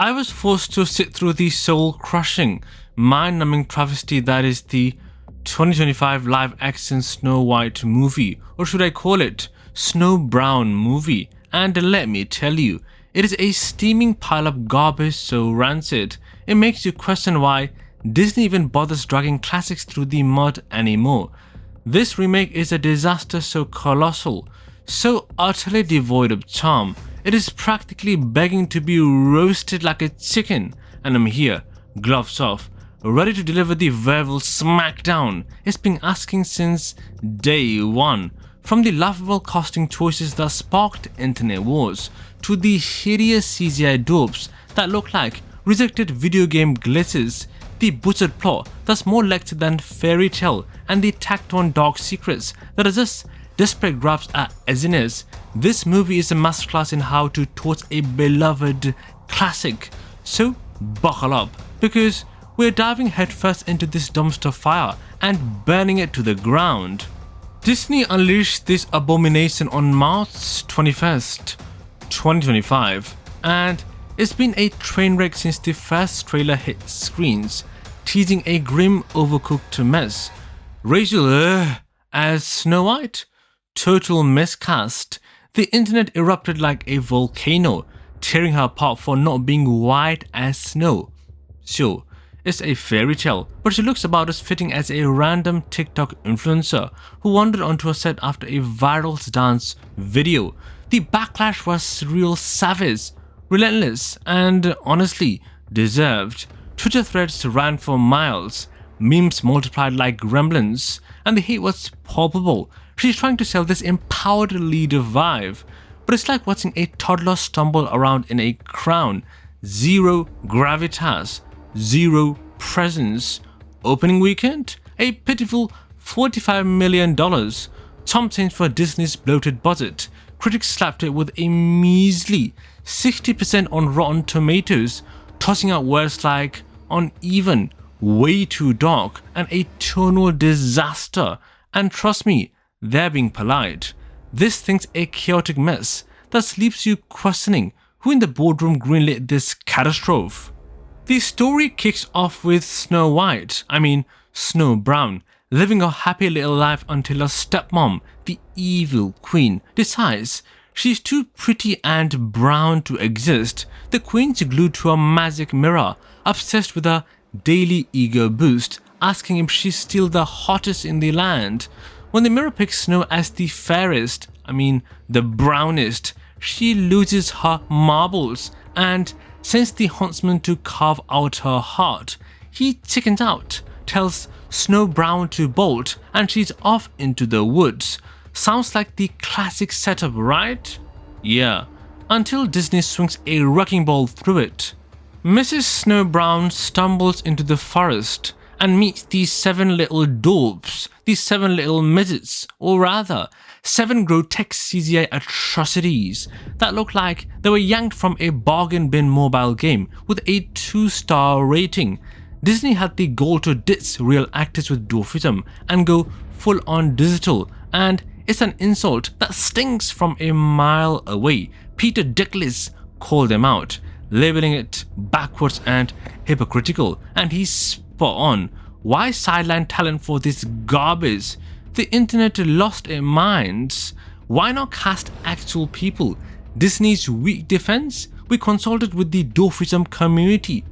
I was forced to sit through the soul-crushing, mind-numbing travesty that is the 2025 live-action Snow White movie, or should I call it Snow Brown movie, and let me tell you, it is a steaming pile of garbage so rancid, it makes you question why Disney even bothers dragging classics through the mud anymore. This remake is a disaster so colossal, so utterly devoid of charm, it is practically begging to be roasted like a chicken, and I'm here, gloves off, ready to deliver the verbal smackdown it's been asking since day one. From the laughable casting choices that sparked internet wars, to the hideous CGI dwarfs that look like rejected video game glitches, the butchered plot that's more lecture than fairy tale, and the tacked on dark secrets that are just desperate grabs at edginess, this movie is a masterclass in how to torch a beloved classic. So buckle up, because we're diving headfirst into this dumpster fire and burning it to the ground. Disney unleashed this abomination on March 21st, 2025, and it's been a train wreck since the first trailer hit screens, teasing a grim, overcooked mess. Rachel as Snow White? Total miscast. The internet erupted like a volcano, tearing her apart for not being white as snow. Sure, it's a fairy tale, but she looks about as fitting as a random TikTok influencer who wandered onto a set after a viral dance video. The backlash was real savage, relentless, and honestly deserved. Twitter threads ran for miles, memes multiplied like gremlins, and the hate was palpable. She's trying to sell this empowered leader vibe, but it's like watching a toddler stumble around in a crown. Zero gravitas, zero presence. Opening weekend? A pitiful $45 million. Chump change for Disney's bloated budget. Critics slapped it with a measly 60% on Rotten Tomatoes, tossing out words like uneven, way too dark, and a tonal disaster. And trust me, they're being polite. This thing's a chaotic mess that leaves you questioning who in the boardroom greenlit this catastrophe. The story kicks off with Snow White, Snow Brown, living a happy little life until her stepmom, the evil queen, decides she's too pretty and brown to exist. The queen's glued to a magic mirror, obsessed with her daily ego boost, asking if she's still the hottest in the land. When the mirror picks Snow as the fairest, the brownest, she loses her marbles and sends the huntsman to carve out her heart. He chickens out, tells Snow Brown to bolt, and she's off into the woods. Sounds like the classic setup, right? Yeah, until Disney swings a wrecking ball through it. Mrs. Snow Brown stumbles into the forest and meets these 7 little dwarfs, these 7 little midgets, or rather, 7 grotesque CGI atrocities that look like they were yanked from a bargain bin mobile game with a 2-star rating. Disney had the goal to ditch real actors with dwarfism and go full on digital, and it's an insult that stings from a mile away. Peter Dinklage called them out, labeling it backwards and hypocritical, and he's spot on. Why sideline talent for this garbage? The internet lost its minds. Why not cast actual people? Disney's weak defense? We consulted with the dwarfism community.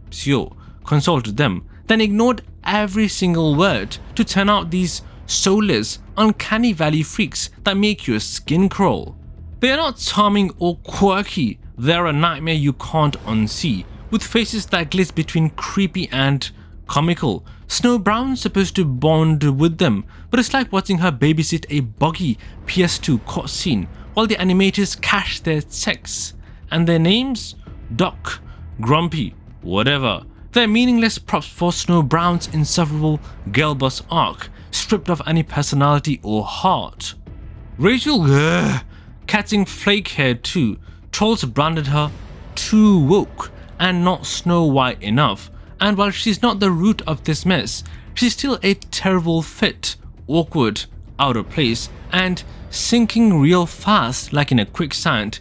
Sure, consulted them, then ignored every single word to turn out these soulless, uncanny valley freaks that make your skin crawl. They are not charming or quirky, they're a nightmare you can't unsee, with faces that glitch between creepy and comical. Snow Brown's supposed to bond with them, but it's like watching her babysit a buggy PS2 cutscene while the animators cash their checks. And their names? Doc, Grumpy, whatever. They're meaningless props for Snow Brown's insufferable girl boss arc, stripped of any personality or heart. Rachel, catching flake hair too. Trolls branded her too woke and not Snow White enough. And while she's not the root of this mess, she's still a terrible fit, awkward, out of place, and sinking real fast like in a quicksand.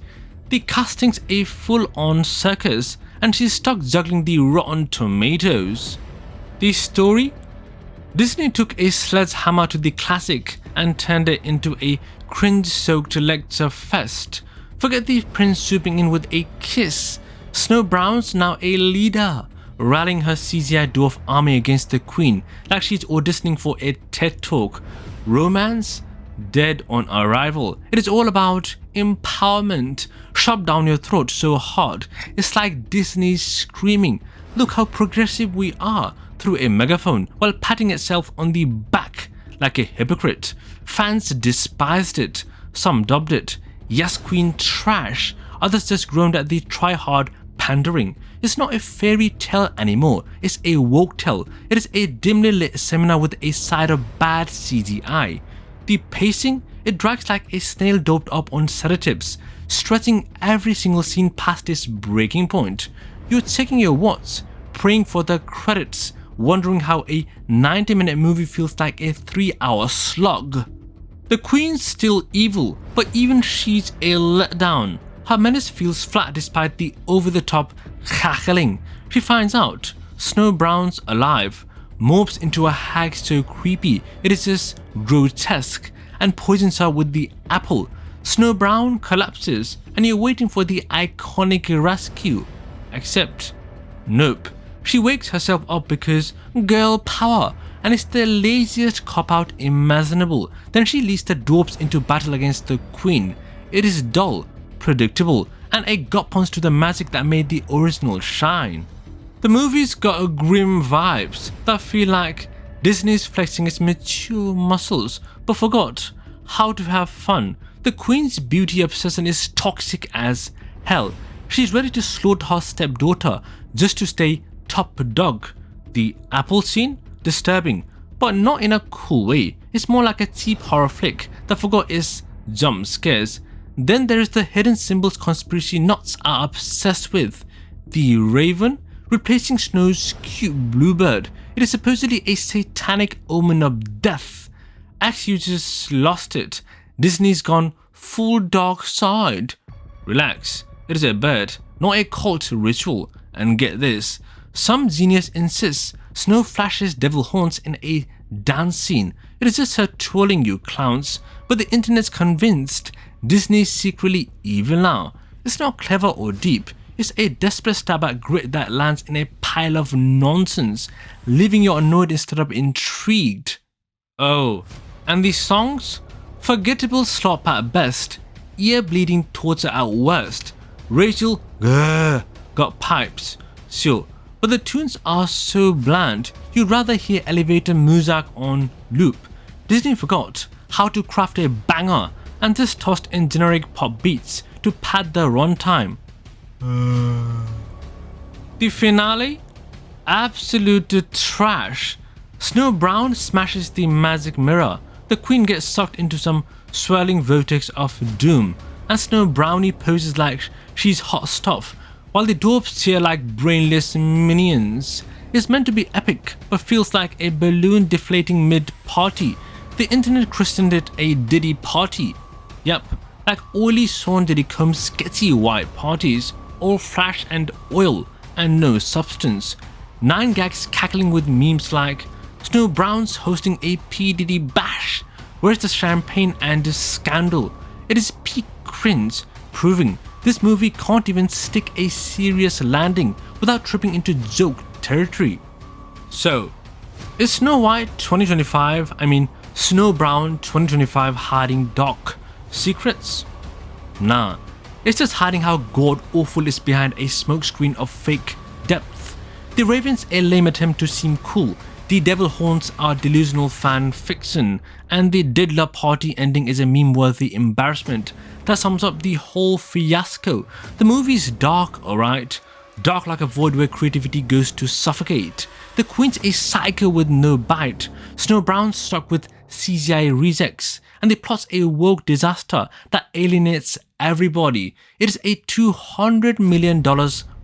The casting's a full-on circus, and she's stuck juggling the rotten tomatoes. The story? Disney took a sledgehammer to the classic and turned it into a cringe-soaked lecture fest. Forget the prince swooping in with a kiss. Snow Brown's now a leader, rallying her CGI dwarf army against the queen like she's auditioning for a TED Talk. Romance? Dead on arrival. It is all about empowerment, shoved down your throat so hard. It's like Disney screaming, "Look how progressive we are," through a megaphone while patting itself on the back like a hypocrite. Fans despised it. Some dubbed it "Yes Queen trash." Others just groaned at the try-hard pandering. It's not a fairy tale anymore. It's a woke tale. It is a dimly lit seminar with a side of bad CGI. The pacing? It drags like a snail doped up on sedatives, stretching every single scene past its breaking point. You're checking your watch, praying for the credits, wondering how a 90-minute movie feels like a 3-hour slog. The Queen's still evil, but even she's a letdown. Her menace feels flat despite the over-the-top cackling. She finds out Snow Brown's alive, morphs into a hag so creepy it is just grotesque, and poisons her with the apple. Snow Brown collapses, and you're waiting for the iconic rescue. Except, nope. She wakes herself up because girl power, and it's the laziest cop-out imaginable. Then she leads the dwarfs into battle against the queen. It is dull, predictable, and a gut punch to the magic that made the original shine. The movie's got a grim vibes that feel like Disney's flexing its mature muscles but forgot how to have fun. The queen's beauty obsession is toxic as hell. She's ready to slaughter her stepdaughter just to stay top dog. The apple scene? Disturbing, but not in a cool way. It's more like a cheap horror flick that forgot its jump scares. Then there is the hidden symbols conspiracy nuts are obsessed with. The raven? Replacing Snow's cute bluebird. It is supposedly a satanic omen of death. X users lost it. Disney's gone full dark side. Relax, it is a bird, not a cult ritual. And get this, some genius insists Snow flashes devil horns in a dance scene. It is just her trolling, you clowns. But the internet's convinced Disney's secretly evil now. It's not clever or deep. It's a desperate stab at grit that lands in a pile of nonsense, leaving you annoyed instead of intrigued. Oh, and the songs? Forgettable slop at best, ear-bleeding torture at worst. Rachel got pipes, sure, but the tunes are so bland, you'd rather hear elevator music on loop. Disney forgot how to craft a banger and just tossed in generic pop beats to pad the runtime. The finale? Absolute trash. Snow Brown smashes the magic mirror. The queen gets sucked into some swirling vortex of doom, and Snow Brownie poses like she's hot stuff, while the dwarfs cheer like brainless minions. It's meant to be epic, but feels like a balloon deflating mid-party. The internet christened it a Diddy party. Yep, like oily Sean Diddy Combs sketchy white parties, all flash and oil and no substance. 9 gags cackling with memes like Snow Brown's hosting a P. Diddy bash. Where's the champagne and the scandal? It is peak cringe, proving this movie can't even stick a serious landing without tripping into joke territory. So, is Snow White 2025, Snow Brown 2025 hiding dark secrets? Nah, it's just hiding how god-awful is behind a smokescreen of fake depth. The Raven's a lame attempt to seem cool, the devil horns are delusional fan fiction, and the diddler party ending is a meme-worthy embarrassment that sums up the whole fiasco. The movie's dark, alright? Dark like a void where creativity goes to suffocate. The queen's a psycho with no bite. Snow Brown's stuck with CGI rejects, and the plot's a woke disaster that alienates everybody. It is a $200 million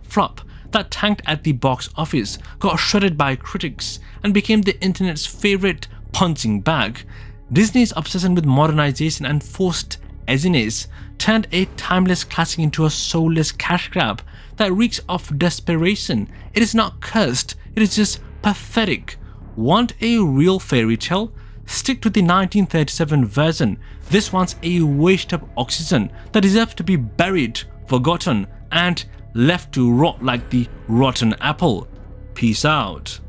flop that tanked at the box office, got shredded by critics, and became the internet's favorite punching bag. Disney's obsession with modernization and forced edginess turned a timeless classic into a soulless cash grab. that reeks of desperation. It is not cursed, it is just pathetic. Want a real fairy tale? Stick to the 1937 version. This one's a waste of oxygen that deserves to be buried, forgotten, and left to rot like the rotten apple. Peace out.